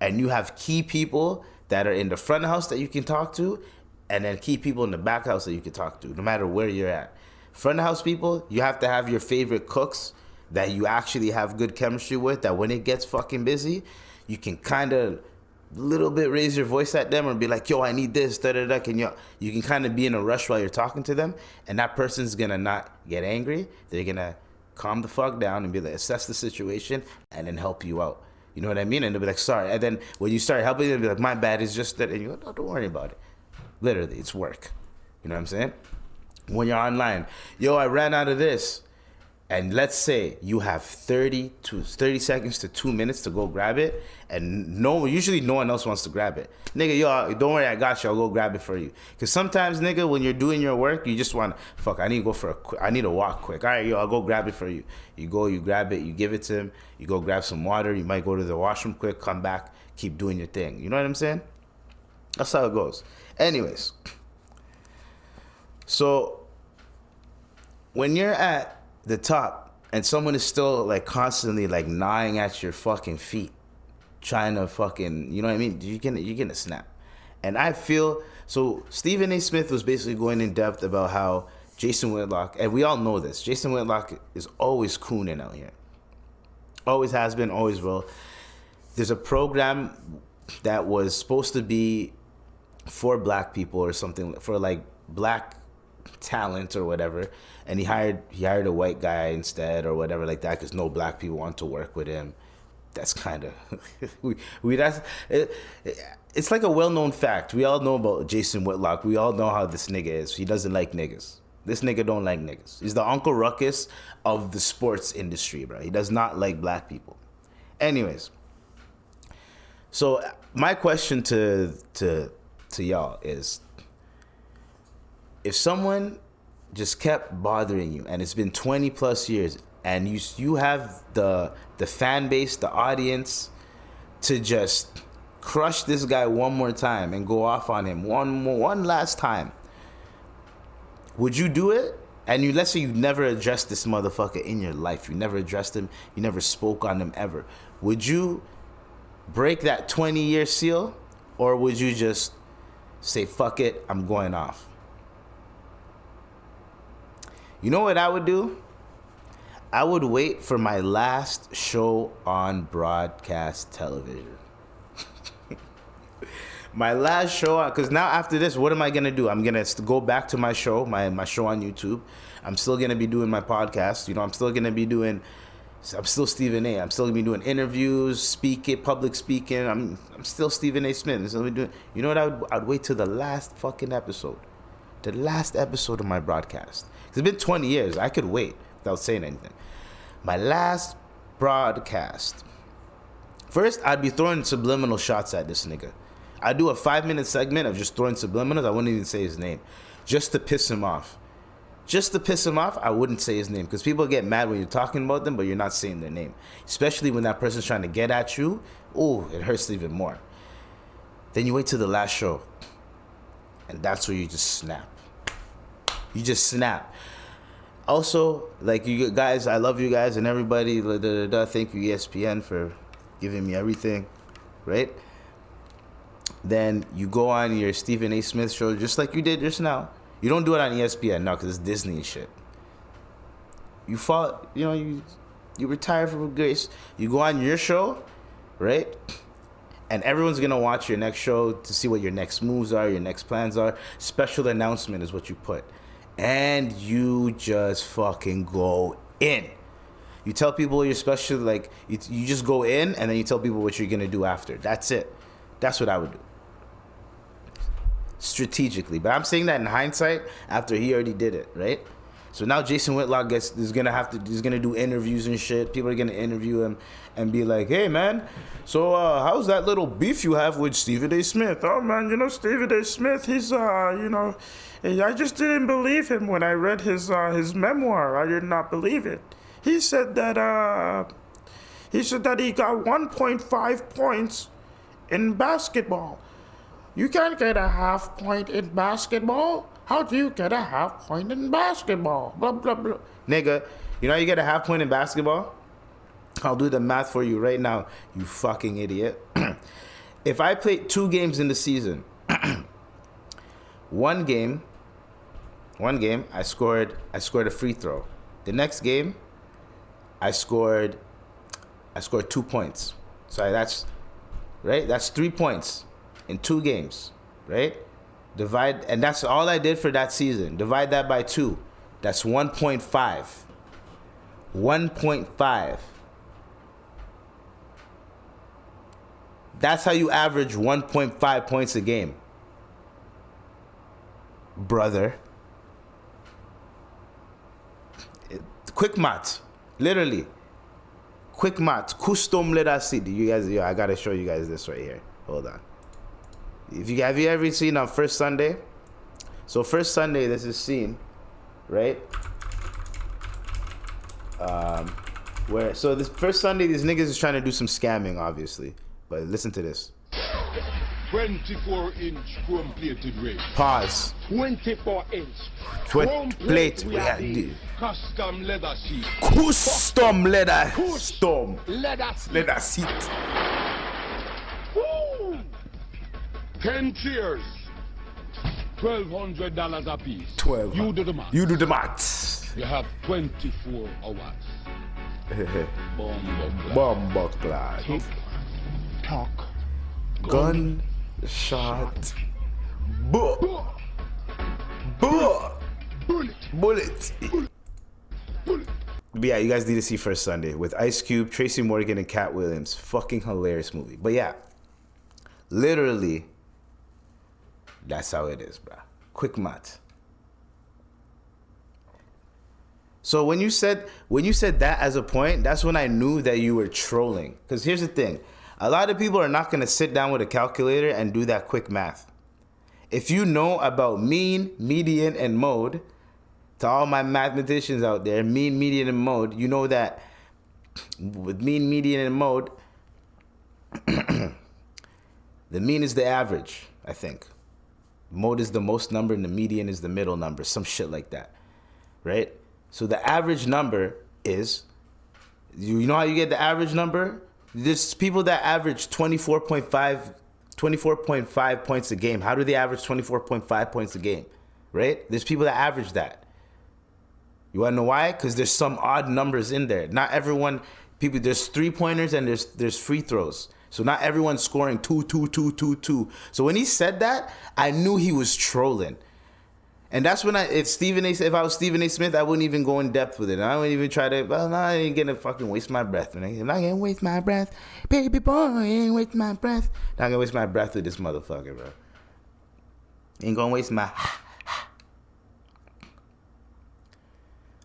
and you have key people that are in the front of house that you can talk to, and then key people in the back house that you can talk to, no matter where you're at. Front of house people, you have to have your favorite cooks that you actually have good chemistry with, that when it gets fucking busy, you can kind of little bit raise your voice at them and be like, yo, I need this, da-da-da. You can kind of be in a rush while you're talking to them, and that person's going to not get angry. They're going to calm the fuck down and be like, assess the situation and then help you out. You know what I mean? And they'll be like, sorry. And then when you start helping them, they'll be like, my bad, it's just that. And you go, no, don't worry about it. Literally, it's work. You know what I'm saying? When you're online, yo, I ran out of this. And let's say you have 30 seconds to 2 minutes to go grab it, and usually no one else wants to grab it. Nigga, yo, don't worry, I got you. I'll go grab it for you. Because sometimes, nigga, when you're doing your work, you just want, fuck, I need to walk quick. All right, yo, I'll go grab it for you. You go, you grab it, you give it to him. You go grab some water. You might go to the washroom quick, come back, keep doing your thing. You know what I'm saying? That's how it goes. Anyways, so when you're at the top and someone is still like constantly like gnawing at your fucking feet, trying to fucking, you know what I mean, you're gonna snap. And I feel so Stephen A. Smith was basically going in depth about how Jason Whitlock, and we all know this, Jason Whitlock is always cooning out here, always has been, always will. There's a program that was supposed to be for black people or something, for like black talent or whatever, and he hired a white guy instead or whatever like that, because no black people want to work with him. That's kind of it's like a well-known fact. We all know about Jason Whitlock. We all know how this nigga is. He doesn't like niggas. This nigga don't like niggas. He's the Uncle Ruckus of the sports industry, bro. He does not like black people. Anyways, so my question to y'all is, if someone just kept bothering you and it's been 20 plus years and you have the fan base, the audience to just crush this guy one more time and go off on him one last time, would you do it? And let's say you never addressed this motherfucker in your life. You never addressed him. You never spoke on him ever. Would you break that 20-year seal, or would you just say, fuck it, I'm going off? You know what I would do? I would wait for my last show on broadcast television. My last show, because now after this, what am I going to do? I'm going to go back to my show, my show on YouTube. I'm still going to be doing my podcast. You know, I'm still Stephen A. I'm still going to be doing interviews, public speaking. I'm still Stephen A. Smith. You know what? I'd wait till the last fucking episode. The last episode of my broadcast. It's been 20 years. I could wait without saying anything. My last broadcast. First, I'd be throwing subliminal shots at this nigga. I'd do a 5-minute segment of just throwing subliminals. I wouldn't even say his name. Just to piss him off. Just to piss him off, I wouldn't say his name. Because people get mad when you're talking about them, but you're not saying their name. Especially when that person's trying to get at you. Ooh, it hurts even more. Then you wait till the last show. And that's where you just snap. You just snap. Also, like, you guys, I love you guys and everybody. Thank you, ESPN, for giving me everything. Right? Then you go on your Stephen A. Smith show just like you did just now. You don't do it on ESPN now because it's Disney and shit. You retire from grace. You go on your show, right? And everyone's going to watch your next show to see what your next moves are, your next plans are. Special announcement is what you put. And you just fucking go in. You tell people you're special, like, you just go in, and then you tell people what you're going to do after. That's it. That's what I would do. Strategically. But I'm saying that in hindsight after he already did it, right? So now Jason Whitlock he's gonna do interviews and shit. People are gonna interview him and be like, hey man, so how's that little beef you have with Stephen A. Smith? Oh man, Stephen A. Smith, he's I just didn't believe him when I read his memoir. I did not believe it. He said that he got 1.5 points in basketball. You can't get a half point in basketball. How do you get a half point in basketball? Blah, blah, blah. Nigga, you know how you get a half point in basketball? I'll do the math for you right now, you fucking idiot. If I played 2 games in the season, one game, I scored a free throw. The next game, I scored 2 points. So that's 3 points in 2 games, right? And that's all I did for that season. Divide that by 2. That's 1.5. 1.5. That's how you average 1.5 points a game. Brother. Quick math. Literally. Quick math. Custom letter city. You guys, I gotta show you guys this right here. Hold on. Have you ever seen on First Sunday? So First Sunday, there's this scene, right? So this First Sunday, these niggas is trying to do some scamming, obviously. But listen to this. 24-inch chrome-plated ring. Pause. 24-inch. Plate. We had this. Custom leather seat. Custom leather. Custom leather seat. Woo! 10 chairs. $1,200 a piece. 12. You do the math. You do the maths. You have 24 hours. Bomb clad. Tick, tock. Gun shot. Bullet. But yeah, you guys need to see First Sunday with Ice Cube, Tracy Morgan, and Cat Williams. Fucking hilarious movie. But yeah, literally, that's how it is, bro. Quick math. So when you said that as a point, that's when I knew that you were trolling. Because here's the thing. A lot of people are not going to sit down with a calculator and do that quick math. If you know about mean, median, and mode, to all my mathematicians out there, mean, median, and mode, you know that with mean, median, and mode, the mean is the average, I think. Mode is the most number and the median is the middle number, some shit like that, right? So the average number is, you know how you get the average number? There's people that average 24.5 points a game. How do they average 24.5 points a game, right? There's people that average that. You want to know why? Because there's some odd numbers in there. Not everyone, there's 3-pointers and there's free throws. So not everyone's scoring 2. So when he said that, I knew he was trolling. And that's when if I was Stephen A. Smith, I wouldn't even go in depth with it. I wouldn't even try to, I ain't gonna fucking waste my breath. I'm not gonna waste my breath. Baby boy, I ain't waste my breath. Not gonna waste my breath with this motherfucker, bro. Ain't gonna waste my.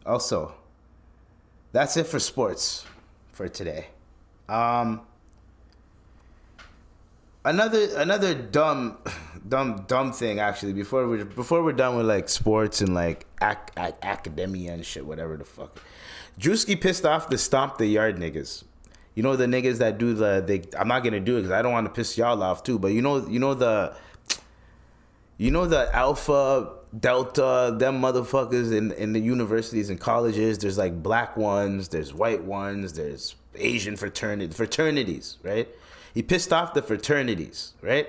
Also, that's it for sports for today. Another dumb thing actually. Before we're done with like sports and like academia and shit, whatever the fuck. Druski pissed off the Stomp The Yard niggas. You know the niggas that do I'm not gonna do it because I don't want to piss y'all off too. But you know the Alpha, Delta, them motherfuckers in the universities and colleges. There's like black ones, there's white ones, there's Asian fraternities, right? He pissed off the fraternities, right?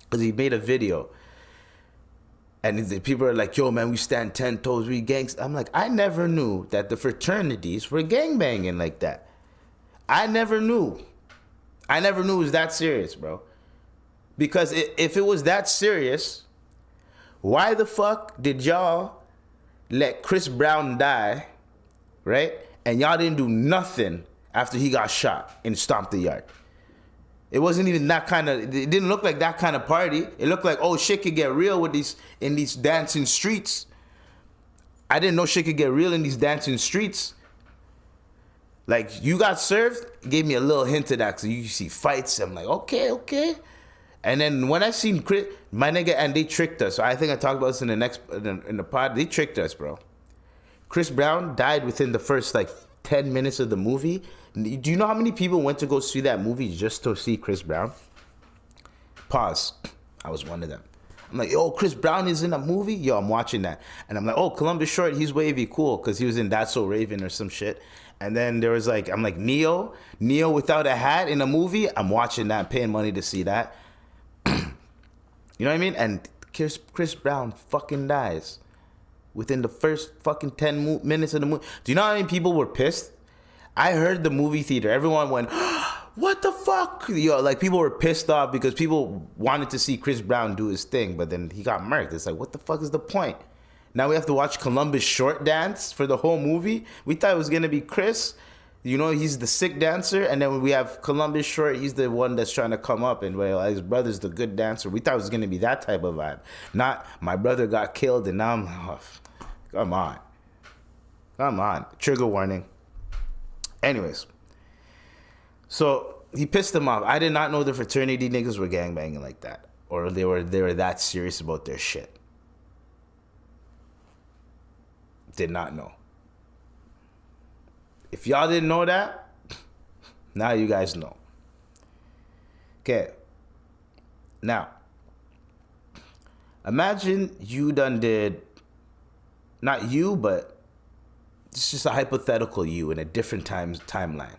Because he made a video. And the people are like, yo, man, we stand 10 toes, we gangs. I'm like, I never knew that the fraternities were gangbanging like that. I never knew. It was that serious, bro. Because if it was that serious, why the fuck did y'all let Chris Brown die, right? And y'all didn't do nothing after he got shot in Stomp The Yard. It wasn't even that kind of, it didn't look like that kind of party. It looked like, oh, shit could get real with in these dancing streets. I didn't know shit could get real in these dancing streets. Like, you got served, gave me a little hint of that. Cause you see fights, I'm like, okay. And then when I seen Chris, my nigga, and they tricked us. So I think I talked about this in the pod. They tricked us, bro. Chris Brown died within the first like 10 minutes of the movie. Do you know how many people went to go see that movie just to see Chris Brown? Pause. I was one of them. I'm like, yo, Chris Brown is in a movie? Yo, I'm watching that. And I'm like, oh, Columbus Short, he's wavy, cool, because he was in That's So Raven or some shit. And then there was like, I'm like, Neo without a hat in a movie? I'm watching that, paying money to see that. You know what I mean? And Chris Brown fucking dies within the first fucking 10 minutes of the movie. Do you know how many people were pissed? I heard the movie theater. Everyone went, what the fuck? Yo, like, people were pissed off because people wanted to see Chris Brown do his thing, but then he got murked. It's like, what the fuck is the point? Now we have to watch Columbus Short dance for the whole movie? We thought it was going to be Chris. You know, he's the sick dancer. And then we have Columbus Short. He's the one that's trying to come up. And well, his brother's the good dancer. We thought it was going to be that type of vibe. Not, my brother got killed and now I'm... Oh, come on. Trigger warning. Anyways. So he pissed them off. I did not know the fraternity niggas were gangbanging like that. Or they were that serious about their shit. Did not know. If y'all didn't know that, now you guys know. Okay. Now, imagine you done did, not you, but it's just a hypothetical you in a different timeline.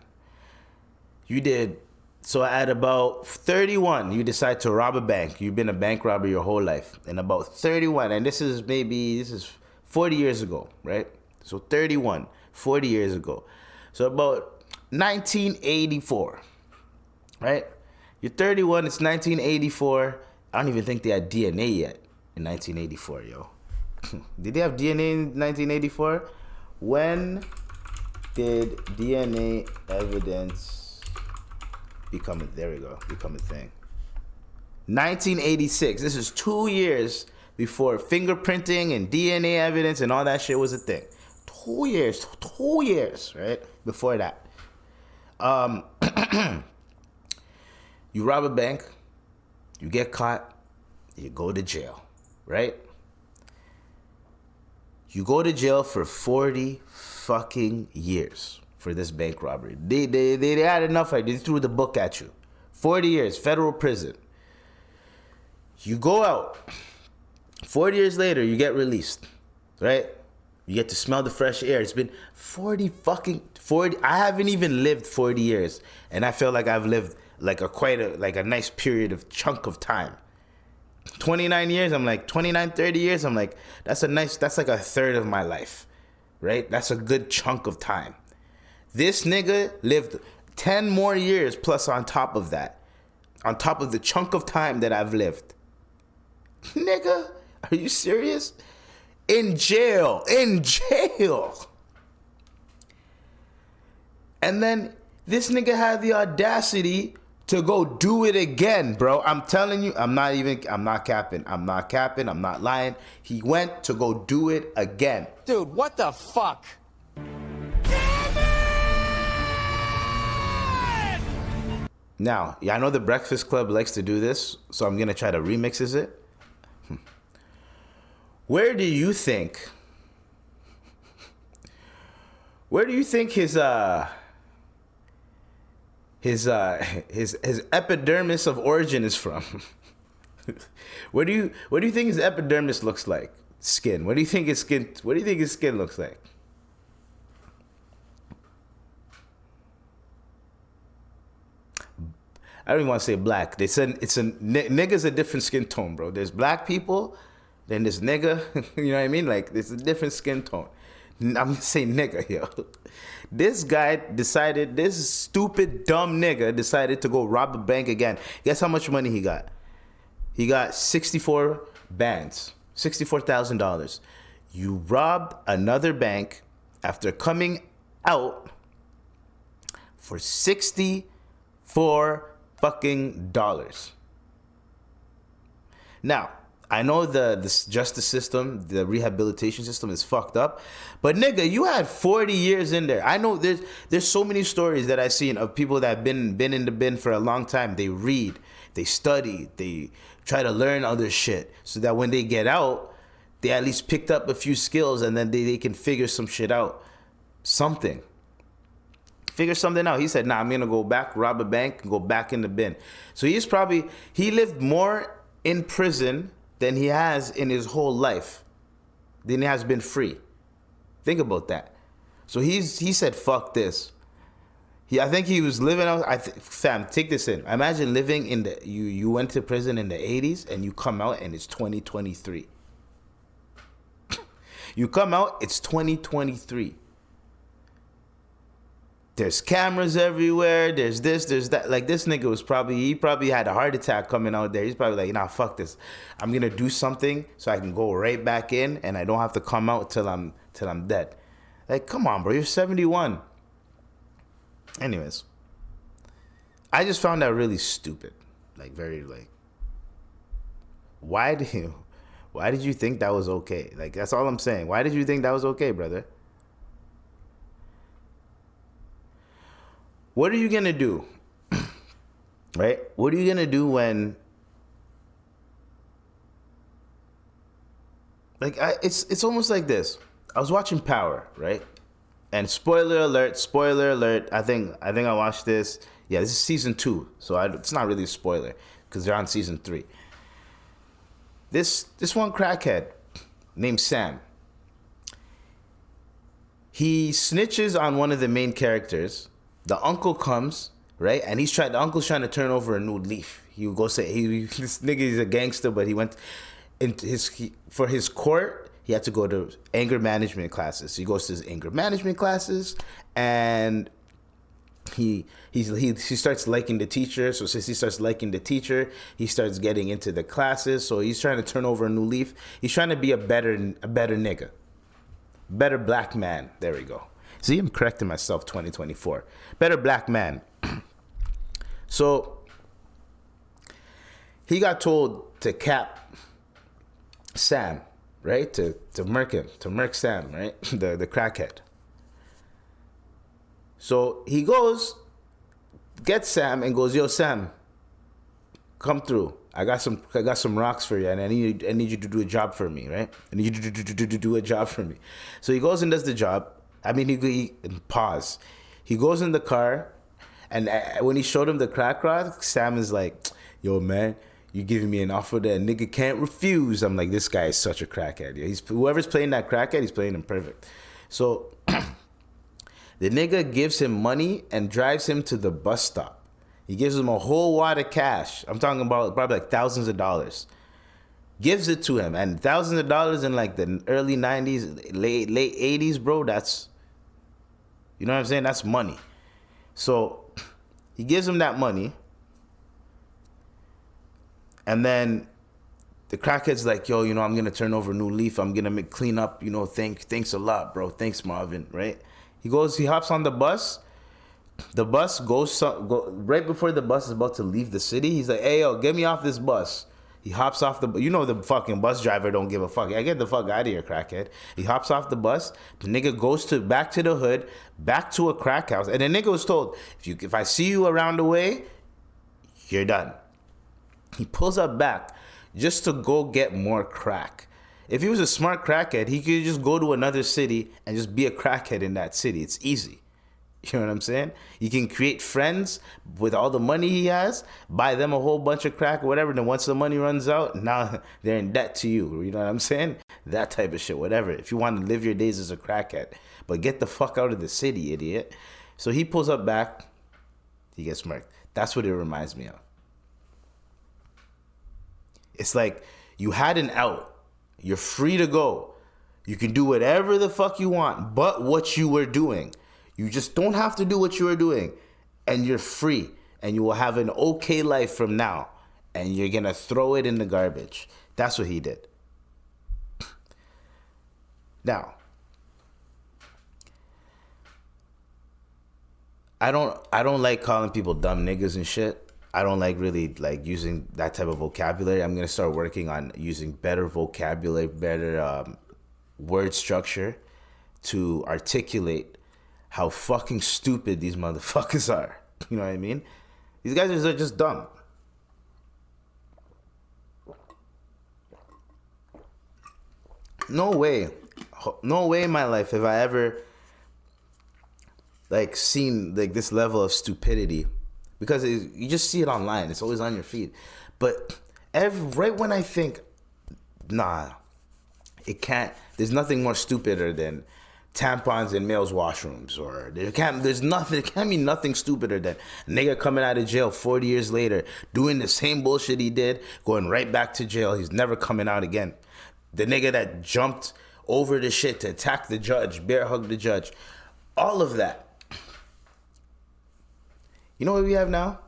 You did, so at about 31, you decide to rob a bank. You've been a bank robber your whole life. And about 31, and this is 40 years ago, right? So 31, 40 years ago. So about 1984, right? You're 31, it's 1984. I don't even think they had DNA yet in 1984, yo. Did they have DNA in 1984? When did DNA evidence become a thing? 1986. This is 2 years before fingerprinting and DNA evidence and all that shit was a thing. 2 years, right? Before that. You rob a bank, you get caught, you go to jail, right? You go to jail for 40 fucking years for this bank robbery. They had enough. They threw the book at you. 40 years, federal prison. You go out. 40 years later, you get released, right? You get to smell the fresh air. It's been 40. I haven't even lived 40 years, and I feel like I've lived like a nice period of chunk of time. 29 years, I'm like 30 years, I'm like, that's like a third of my life, right? That's a good chunk of time. This nigga lived 10 more years plus on top of that, on top of the chunk of time that I've lived. Nigga, are you serious? In jail. And then this nigga had the audacity to go do it again, bro. I'm telling you, I'm not capping, I'm not lying. He went to go do it again. Dude, what the fuck? Now, yeah, I know the Breakfast Club likes to do this, so I'm gonna try to remix it. Where do you think his epidermis of origin is from? What do you think his epidermis looks like? Skin. What do you think his skin looks like? I don't even want to say black. They said nigga's a different skin tone, bro. There's black people, then there's nigga. You know what I mean? Like, there's a different skin tone. I'm gonna say nigga, yo. This stupid, dumb nigga decided to go rob a bank again. Guess how much money he got? He got 64 bands, $64,000. You robbed another bank after coming out for 64 fucking dollars. Now, I know the justice system, the rehabilitation system is fucked up, but nigga, you had 40 years in there. I know there's so many stories that I've seen of people that have been in the bin for a long time. They read, they study, they try to learn other shit so that when they get out, they at least picked up a few skills and then they can figure some shit out. Figure something out. He said, nah, I'm going to go back, rob a bank, and go back in the bin. So he lived more in prison than he has in his whole life. Than he has been free. Think about that. So he said, fuck this. I think he was living out. Fam, take this in. Imagine living in you went to prison in the 80s and you come out and it's 2023. You come out, it's 2023. There's cameras everywhere. There's this, there's that. Like, this nigga he probably had a heart attack coming out there. He's probably like, nah, fuck this. I'm going to do something so I can go right back in and I don't have to come out till I'm dead. Like, come on, bro. You're 71. Anyways. I just found that really stupid. Like, very, like, why did you think that was okay? Like, that's all I'm saying. Why did you think that was okay, brother? What are you going to do? Right? What are you going to do when... Like, it's almost like this. I was watching Power, right? And spoiler alert. I think I watched this. Yeah, this is season 2. So it's not really a spoiler because they're on season 3. This one crackhead named Sam. He snitches on one of the main characters. The uncle comes, right? And the uncle's trying to turn over a new leaf. He would go say, this nigga is a gangster, but he went for his court, he had to go to anger management classes. So he goes to his anger management classes and he starts liking the teacher. So since he starts liking the teacher, he starts getting into the classes. So he's trying to turn over a new leaf. He's trying to be a better nigga. Better black man. There we go. See, I'm correcting myself, 2024. Better black man. So he got told to cap Sam, right? To murk him, to murk Sam, right? the crackhead. So he goes, gets Sam and goes, yo, Sam, come through. I got some rocks for you, and I need you to do a job for me, right? I need you to do a job for me. So he goes and does the job. I mean, he pause. He goes in the car, and when he showed him the crack rock, Sam is like, yo, man, you giving me an offer that a nigga can't refuse. I'm like, this guy is such a crackhead. Whoever's playing that crackhead, he's playing him perfect. So the nigga gives him money and drives him to the bus stop. He gives him a whole wad of cash. I'm talking about probably like thousands of dollars. Gives it to him. And thousands of dollars in like the early 90s, late 80s, bro, that's... You know what I'm saying? That's money. So he gives him that money. And then the crackhead's like, yo, you know, I'm going to turn over a new leaf. I'm going to clean up, you know, thanks a lot, bro. Thanks, Marvin, right? He hops on the bus. The bus goes right before the bus is about to leave the city. He's like, hey, yo, get me off this bus. He hops off the the fucking bus driver don't give a fuck. I get the fuck out of here, crackhead. He hops off the bus. The nigga goes back to the hood, back to a crack house. And the nigga was told, if I see you around the way, you're done. He pulls up back just to go get more crack. If he was a smart crackhead, he could just go to another city and just be a crackhead in that city. It's easy. You know what I'm saying? You can create friends with all the money he has, buy them a whole bunch of crack or whatever. Then once the money runs out, now they're in debt to you. You know what I'm saying? That type of shit, whatever. If you want to live your days as a crackhead. But get the fuck out of the city, idiot. So he pulls up back. He gets murked. That's what it reminds me of. It's like you had an out. You're free to go. You can do whatever the fuck you want, but what you were doing. You just don't have to do what you were doing, and you're free, and you will have an okay life from now, and you're going to throw it in the garbage. That's what he did. Now, I don't like calling people dumb niggas and shit. I don't like really like using that type of vocabulary. I'm gonna start working on using better vocabulary, better word structure to articulate how fucking stupid these motherfuckers are. You know what I mean? These guys are just dumb. No way in my life have I ever like seen like this level of stupidity, because you just see it online. It's always on your feed. But right when I think, nah, it can't. There's nothing more stupider than tampons in males' washrooms, or there can't be nothing stupider than a nigga coming out of jail 40 years later doing the same bullshit he did, going right back to jail. He's never coming out again. The nigga that jumped over the shit to attack the judge, bear hug the judge, all of that. You know what we have now?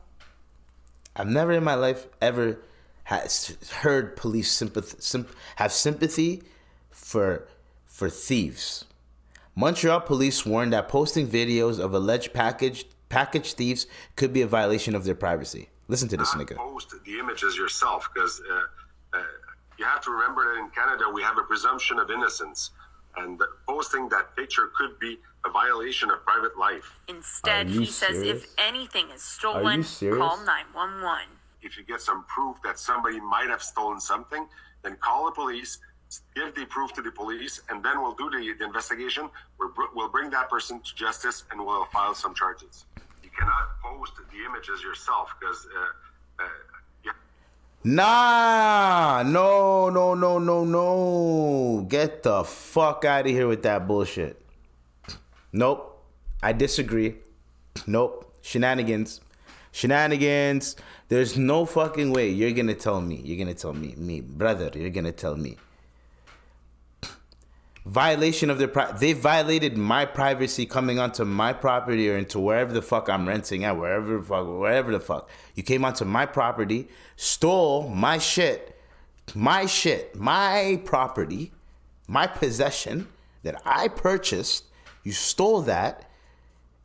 I've never in my life ever heard police have sympathy for thieves. Montreal police warned that posting videos of alleged package thieves could be a violation of their privacy. Listen to this nigga. Post the images yourself, because you have to remember that in Canada we have a presumption of innocence, and posting that picture could be a violation of private life. Instead, he says if anything is stolen, call 911. If you get some proof that somebody might have stolen something, then call the police, give the proof to the police, and then we'll do the investigation. We'll bring that person to justice, and we'll file some charges. You cannot post the images yourself, because Nah, no. Get the fuck out of here with that bullshit. Nope. I disagree. Nope. Shenanigans. There's no fucking way you're going to tell me. Me, brother, you're going to tell me. Violation of they violated my privacy coming onto my property or into wherever the fuck I'm renting at, wherever the fuck. You came onto my property, stole my shit, my property, my possession that I purchased. You stole that.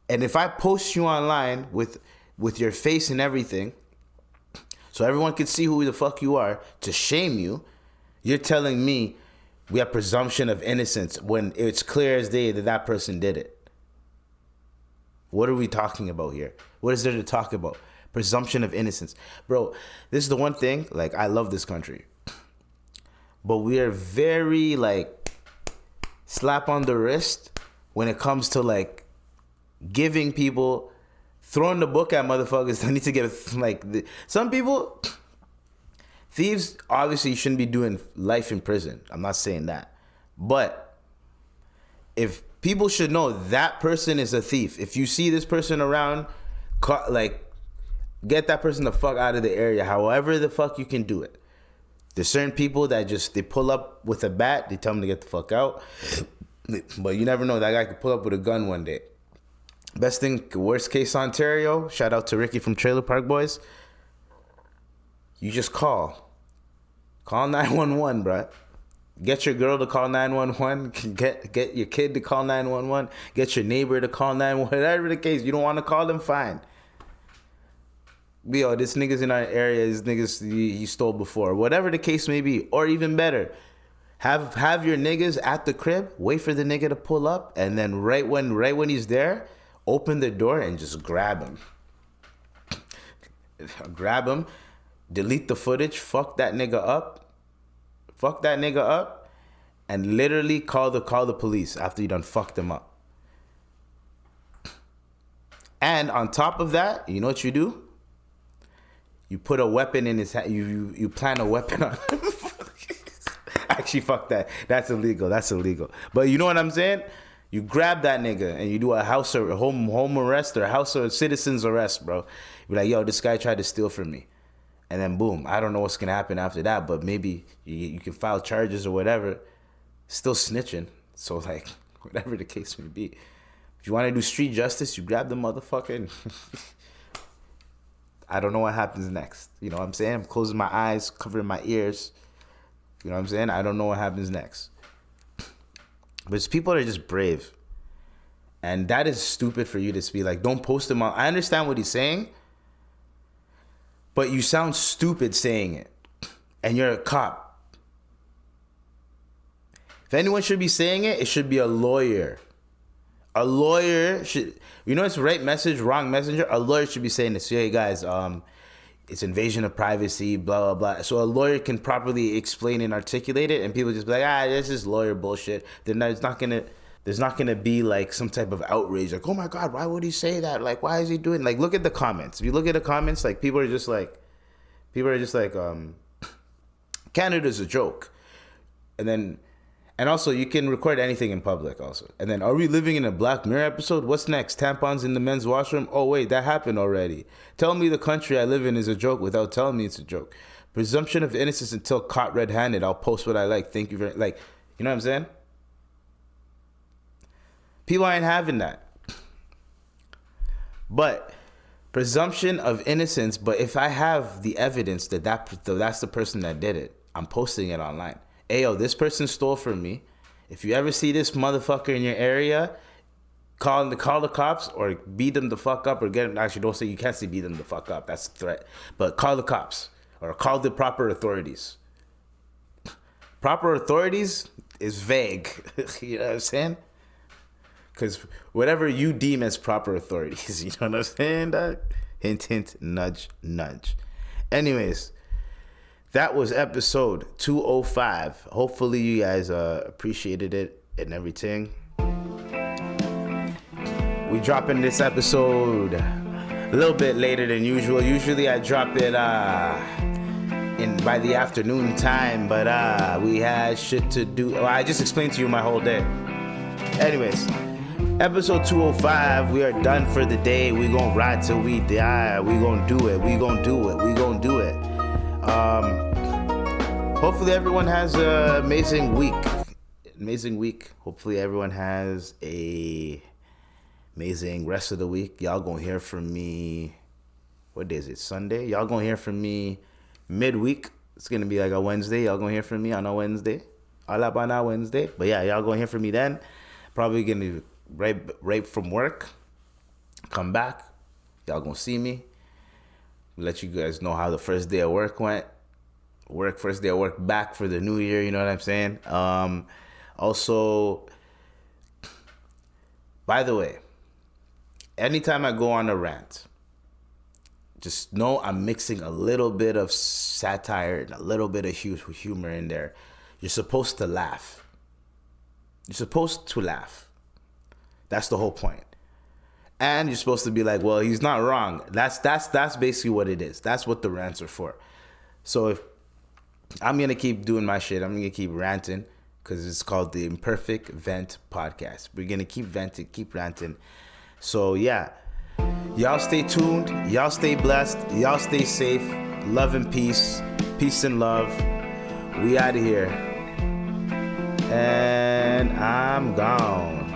And if I post you online with your face and everything, so everyone can see who the fuck you are, to shame you, you're telling me we have presumption of innocence when it's clear as day that person did it. What are we talking about here? What is there to talk about? Presumption of innocence. Bro, this is the one thing, like, I love this country. But we are very, like, slap on the wrist when it comes to, like, giving people, throwing the book at motherfuckers. They need to get, like, some people... Thieves, obviously, shouldn't be doing life in prison. I'm not saying that. But if people should know that person is a thief, if you see this person around, like, get that person the fuck out of the area, however the fuck you can do it. There's certain people that they pull up with a bat, they tell them to get the fuck out. But you never know, that guy could pull up with a gun one day. Best thing, worst case Ontario, shout out to Ricky from Trailer Park Boys. You just call 911, bruh. Get your girl to call 911. Get your kid to call 911. Get your neighbor to call 911. Whatever the case, you don't want to call them, fine. Yo, this nigga's in our area. This nigga's he stole before. Whatever the case may be, or even better, have your niggas at the crib. Wait for the nigga to pull up, and then right when he's there, open the door and just grab him. Delete the footage, fuck that nigga up, and literally call the police after you done fucked them up. And on top of that, you know what you do? You put a weapon in his hand. You plant a weapon on him. Actually, fuck that. That's illegal. But you know what I'm saying? You grab that nigga and you do a house or home arrest or house or citizen's arrest, bro. You're like, yo, this guy tried to steal from me. And then boom, I don't know what's gonna happen after that, but maybe you can file charges or whatever. Still snitching. So like, whatever the case may be. If you want to do street justice, you grab the motherfucker and I don't know what happens next. You know what I'm saying? I'm closing my eyes, covering my ears. You know what I'm saying? I don't know what happens next. But it's people that are just brave. And that is stupid for you to be like, don't post them on. I understand what he's saying. but you sound stupid saying it, and you're a cop. If anyone should be saying it, it should be a lawyer. A lawyer should, it's right message, wrong messenger. A lawyer should be saying this. Hey guys, it's invasion of privacy, blah, blah, blah. So a lawyer can properly explain and articulate it, and people just be like, this is lawyer bullshit. There's not gonna be like some type of outrage, like, oh my God, why would he say that? Like, why is he doing? Like, look at the comments. If you look at the comments, like, people are just like, Canada's a joke. And also, you can record anything in public also. And then, are we living in a Black Mirror episode? What's next? Tampons in the men's washroom? Oh, wait, that happened already. Tell me the country I live in is a joke without telling me it's a joke. Presumption of innocence until caught red-handed. I'll post what I like. Thank you very much. Like, you know what I'm saying? People ain't having that. But presumption of innocence, but if I have the evidence that's the person that did it, I'm posting it online. Hey, yo, this person stole from me. If you ever see this motherfucker in your area, call the cops or beat them the fuck up or get them. Actually, don't say you can't say beat them the fuck up. That's a threat. But call the cops or call the proper authorities. Proper authorities is vague. You know what I'm saying? Because whatever you deem as proper authorities, you know what I'm saying, dog? Hint, hint, nudge, nudge. Anyways, that was episode 205. Hopefully you guys appreciated it and everything. We dropping this episode a little bit later than usual. Usually I drop it by the afternoon time, but we had shit to do. Well, I just explained to you my whole day. Anyways, episode 205, we are done for the day. We gonna ride till we die. We gonna do it. We gonna do it. We gonna do it. Hopefully everyone has an amazing week. Hopefully everyone has a amazing rest of the week. Y'all gonna hear from me. What day is it? Sunday. Y'all gonna hear from me midweek. It's gonna be like a Wednesday. Y'all gonna hear from me on a Wednesday. Alabama Wednesday. But yeah, y'all gonna hear from me then. Probably gonna right from work. Come back. Y'all gonna see me. Let you guys know how the first day of work went. First day of work back for the new year, you know what I'm saying? Also, by the way, anytime I go on a rant, just know I'm mixing a little bit of satire and a little bit of humor in there. You're supposed to laugh. That's the whole point. And you're supposed to be like, well, he's not wrong. That's basically what it is. That's what the rants are for. So if I'm going to keep doing my shit, I'm going to keep ranting because it's called the Imperfect Vent Podcast. We're going to keep venting, keep ranting. So yeah, y'all stay tuned. Y'all stay blessed. Y'all stay safe. Love and peace. Peace and love. We out of here. And I'm gone.